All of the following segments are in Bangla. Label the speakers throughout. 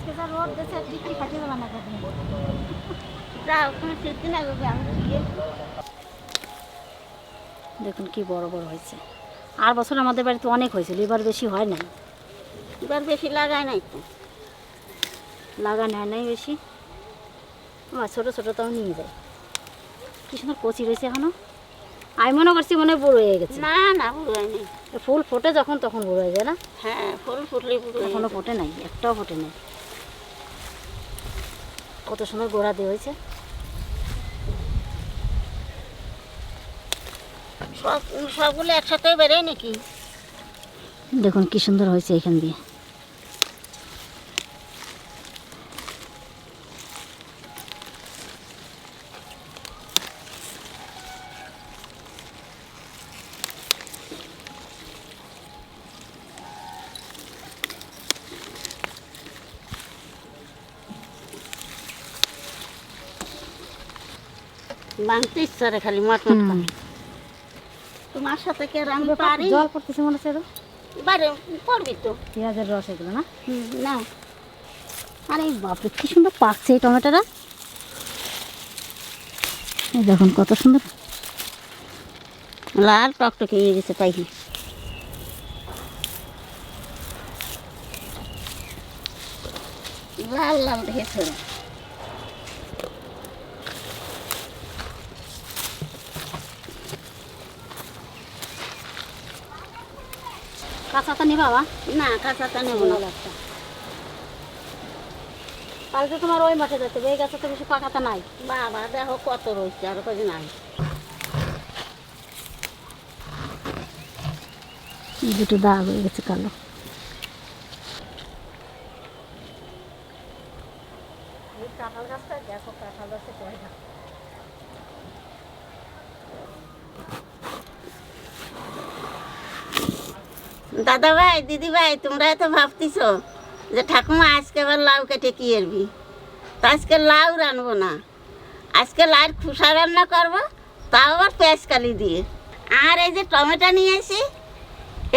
Speaker 1: আজকে যা রোদ দিয়েছে বিক্রি ফাটিয়ে দেবে না কদিন। দেখুন কি বড় বড় হয়েছে। আর বছর আমাদের বাড়িতে অনেক হয়েছিল, এবার বেশি হয় নাই।
Speaker 2: এবার বেশি লাগায় নাই তো,
Speaker 1: লাগানো হয় নাই বেশি। ছোটো ছোটো তাও নিয়ে যায়। কি সুন্দর কচি রয়েছে এখনো। আমি মনে করছি মনে হয় বড় হয়ে গেছে।
Speaker 2: না না বুড়ো হয়নি।
Speaker 1: ফুল ফোটে যখন তখন বড় হয়ে যায় না?
Speaker 2: হ্যাঁ ফুল ফুটলে বুড়ো।
Speaker 1: এখনো ফোটে নাই, একটাও ফোটে নাই। কত সুন্দর গোড়া দিয়ে হয়েছে।
Speaker 2: সবগুলো একসাথে বেরোয় নাকি?
Speaker 1: দেখুন কি সুন্দর হয়েছে এখান দিয়ে।
Speaker 2: বাঁধতে ইচ্ছা রে খালি মাঠ তোমার সাথে কে আমি পারি।
Speaker 1: জল পড়তেছে মনে হচ্ছে।
Speaker 2: বারে পড়বি তো।
Speaker 1: পেঁয়াজের রস এগুলো না?
Speaker 2: না
Speaker 1: আরে বাপরে কি সুন্দর পাকছে এই টমেটোটা। এই দেখুন কত সুন্দর
Speaker 2: লাল টকটকে হয়ে গেছে পাইনি। লাল লাল দেখেছে।
Speaker 1: কাঁচাটা নেবা বাবা?
Speaker 2: না কাঁচাটা নেবো না।
Speaker 1: কালকে তোমার ওই মাঠে যেতে হবে, এই গাছে তো বেশি পাকাতা নাই।
Speaker 2: বাবা দেখো কত রয়েছে, আর কদিন নাই।
Speaker 1: দুটো দাগ হয়ে গেছে কালো। কাঁঠাল গাছটা দেখো, কাঁঠাল গাছে কয়টা।
Speaker 2: দাদা ভাই দিদি ভাই তোমরা তো ভাবতিস যে ঠাকুমা আজকে আবার লাউ কেটে কি এরবি, তা আজকে লাউ রানবো না, আজকে লাউর খুসা রান্না করবো, তাও আবার পেঁয়াজ কালি দিয়ে। আর এই যে টমেটো নিয়ে এসি,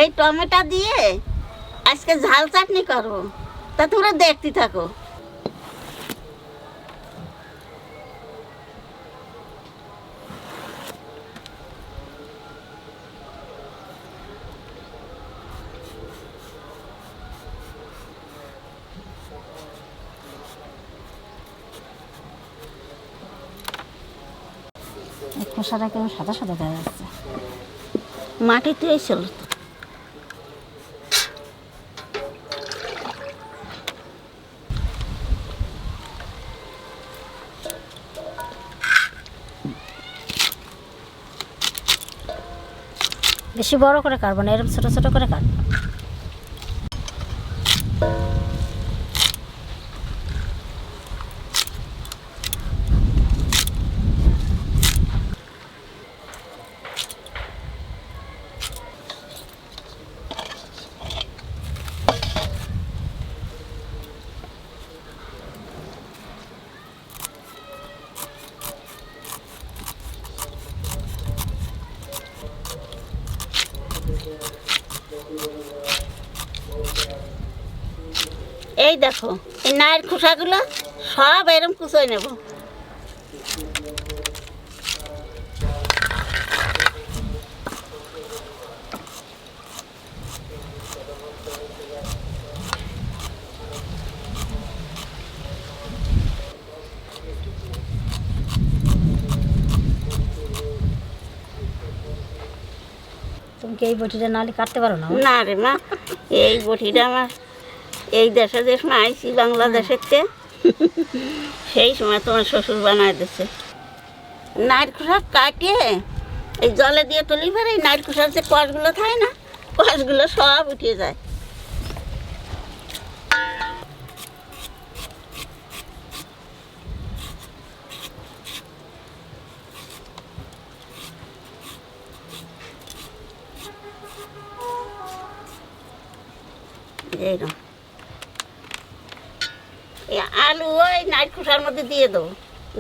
Speaker 2: এই টমেটো দিয়ে আজকে ঝাল চাটনি করবো, তা তোমরা দেখতে থাকো।
Speaker 1: খোসাটা কেমন সাদা সাদা দেখা যাচ্ছে।
Speaker 2: মাটিতে এসেছিল তো।
Speaker 1: বেশি বড় করে কাটবো না, এরকম ছোটো ছোটো করে কাটবো।
Speaker 2: এই দেখো এই নায়ের খোসাগুলো সব এরকম কুচোয় নেব।
Speaker 1: তুমি কি এই বটিটা নাহলে কাটতে পারো না?
Speaker 2: না রে মা, এই বটিটা আমার এই দেশে যে সময় আইসি বাংলাদেশেরতে, সেই সময় তোমার শ্বশুর বানায় দিচ্ছে। নাইট খোসা কাটিয়ে এই জলে দিয়ে তুলি ফেলে এই নাইট খোসার যে কষগুলো থাকে না, কষগুলো সব উঠে যায়। এইরকম এই আলু ওই নাইট খোসার মধ্যে দিয়ে দেবো,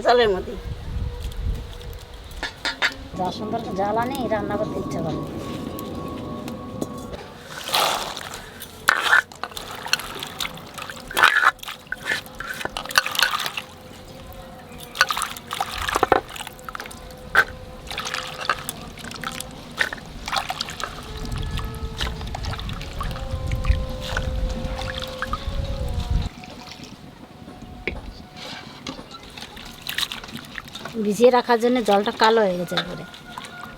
Speaker 2: জলের মধ্যে।
Speaker 1: যা সুন্দর জ্বালানি রান্না করতে ইচ্ছা করে। ভিজিয়ে রাখার জন্য জলটা কালো হয়ে গেছে একবারে।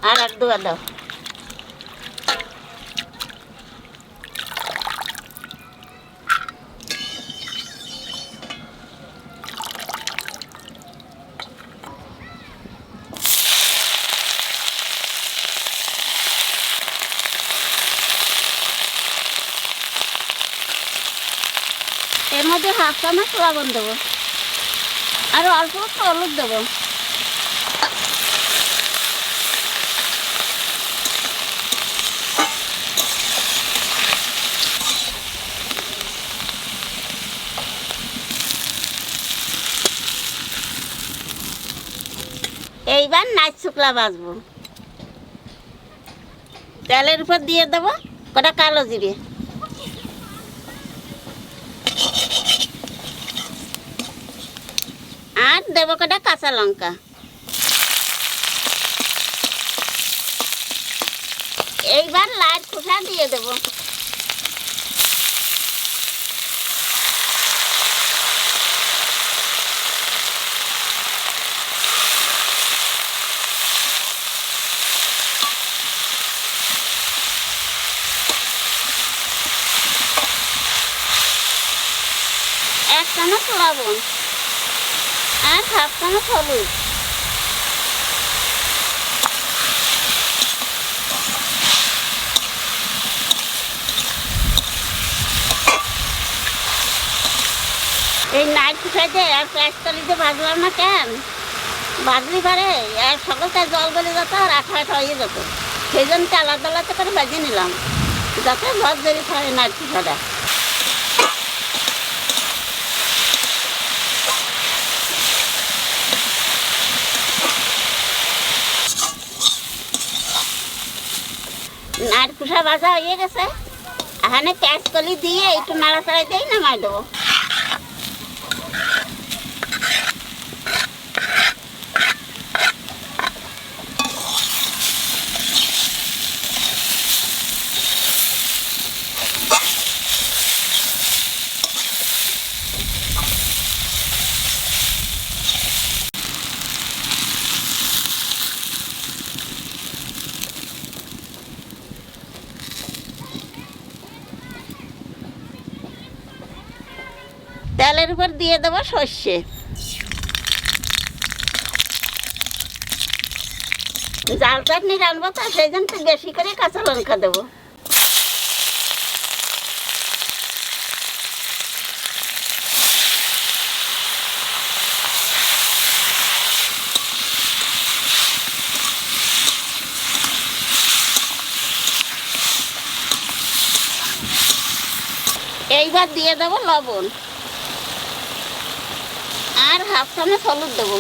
Speaker 2: আর এক দুয়া দাও। এর মধ্যে হাফ চামচ লবণ দেবো আর অল্প একটু হলুদ দেবো। এইবার নাচ শুকলা ভাজবো। তেলের উপর দিয়ে দেবো কটা কালো জিরে, আর দেবো কটা কাঁচা লঙ্কা। এইবার লাল খোসা দিয়ে দেবো। এক চামচ লবণ আর হাফ চামচ হলুদ। এই নাইট খাইতে আর পেঁয়াজ তলিতে ভাজলাম না কেন, ভাজলি পারে আর সকলটা জল গলে যেত আর আঠা আঠা হয়ে যেত। সেই জন্য আলাদা আলাদা করে ভাজিয়ে নিলাম যাতে জল দেরি হয় নাইট খাটা। নাইট কুসা ভাজা হয়ে গেছে, এখানে পেঁয়াজ কলি দিয়ে একটু নাড়াচাড়া দিয়েই নামাই দেবো। তেলের উপর দিয়ে দেবো সর্ষে, জাল চাটনি রানবো তো সেই জন্য একটু বেশি করে কাঁচা লঙ্কা দেবো। এইবার দিয়ে দেবো লবণ আর হাফ চামচ হলুদ দেবো।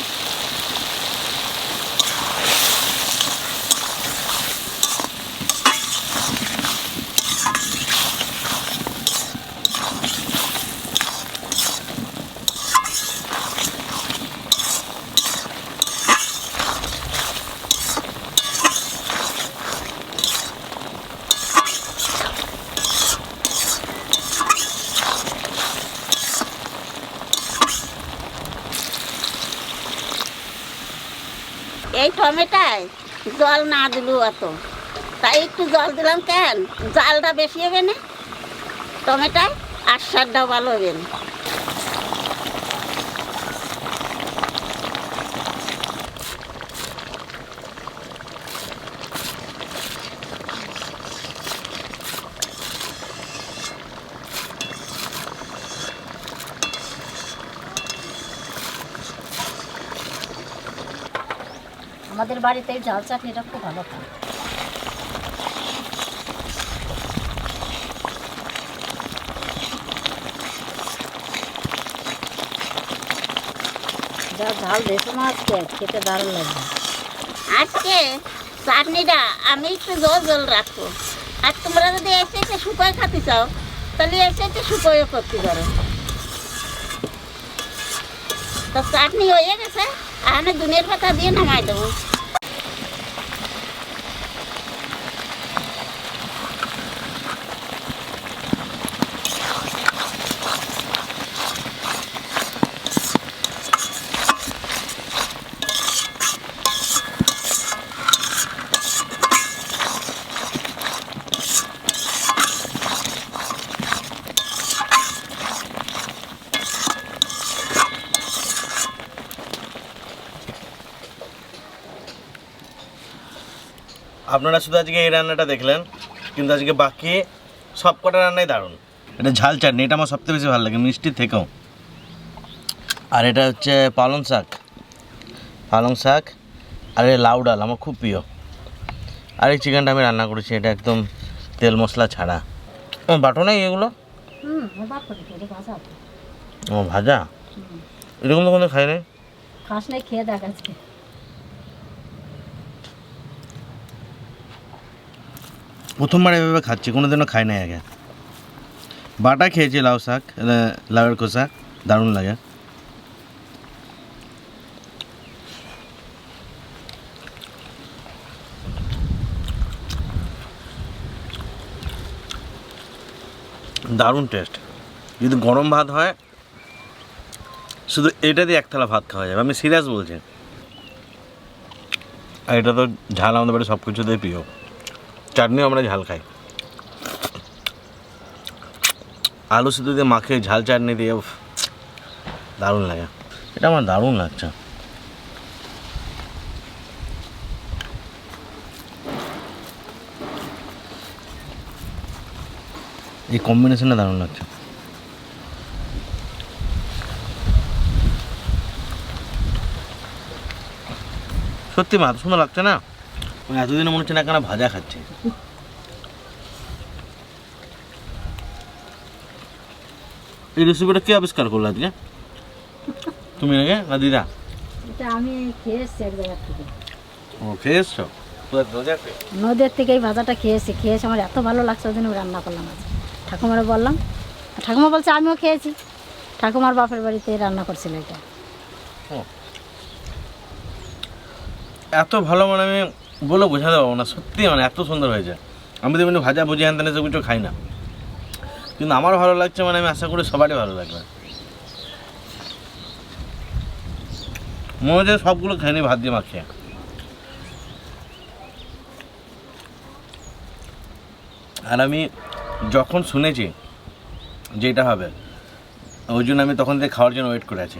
Speaker 2: এই টমেটায় জল না দিলেও অত, তাই একটু জল দিলাম কেন, জালটা বেশি হবে না টমেটায় আর স্বাদটাও ভালো হবে না।
Speaker 1: আমাদের বাড়িতে এই ঝাল চাটনিটা খুব ভালো খায়। যা ঝাল দেখো না আজকে খেতে দারুণ লাগবে।
Speaker 2: আজকে চাটনিটা আমি একটু জল জল রাখবো, আর তোমরা যদি এসে এসে শুকোয় খাতে চাও তাহলে এসে এসে শুকোয়ও করতে পারো। তো চাটনি হয়ে গেছে, আমি দুনিয়ার পাতা দিয়ে নামাই দেবো।
Speaker 3: আপনারা শুধু আজকে এই রান্নাটা দেখলেন, কিন্তু আজকে বাকি সব কটা রান্নাই দারুণ। এটা ঝাল চাটনি, এটা আমার সবথেকে বেশি ভালো লাগে মিষ্টির থেকেও। আর এটা হচ্ছে পালং শাক আর এই লাউ ডাল আমার খুব প্রিয়। আর এই চিকেনটা আমি রান্না করেছি, এটা একদম তেল মশলা ছাড়া। বাটো নাই এগুলো? ও ভাজা, এরকম তো কোনো খাই নাই।
Speaker 1: খাস নাই, খেয়ে দেখ আজকে।
Speaker 3: প্রথমবার এভাবে খাচ্ছি, কোনোদিনও খাই নাই আগে। বাটা খেয়েছি লাউ শাক, লাউয়ের খোসা, দারুণ লাগে। দারুণ টেস্ট। যদি গরম ভাত হয়, শুধু এটা দিয়ে এক থালা ভাত খাওয়া যাবে, আমি সিরিয়াস বলছি। আর এটা তো ঝাল আমাদের বাড়ি সব কিছুতেই প্রিয়, চাটনিও আমরা ঝাল খাই। আলু সিদ্ধ দিয়ে মাখিয়ে ঝাল চাটনি দিয়ে দারুণ লাগে। এটা আমার দারুণ লাগছে। এই কম্বিনেশনটা দারুণ লাগছে। সত্যি মা, এত সুন্দর লাগছে না, এতদিনে মনে হচ্ছে না কেন ভাজা খাচ্ছে। এই রেসিপিটা কে আবিষ্কার করলো আজকে? তুমি নাকি না দিদা?
Speaker 1: এটা আমি খেয়ে এসছি এক জায়গা থেকে।
Speaker 3: ও, খেয়ে এসছো?
Speaker 1: নদীর থেকে এই ভাজাটা খেয়েছি, আমার এত ভালো লাগছে, ওই জন্য আমি রান্না করলাম আজ। ঠাকুমারে বললাম, ঠাকুমা বলছে আমিও খেয়েছি। ঠাকুমার বাপের বাড়িতে রান্না করছিল এটা।
Speaker 3: এত ভালো, মানে আমি বলে বোঝাতে পারবো না, সত্যি মানে এত সুন্দর হয়েছে। আমি তো এমনি ভাজা ভুজি হ্যান সব কিছু খাই না, কিন্তু আমার ভালো লাগছে, মানে আমি আশা করি সবারই ভালো লাগবে। মনে হচ্ছে সবগুলো খেয়ে নি ভাত দিয়ে মাখিয়ে। আর আমি যখন শুনেছি যে এটা হবে, ওই জন্য আমি তখন থেকে খাওয়ার জন্য ওয়েট করে আছি।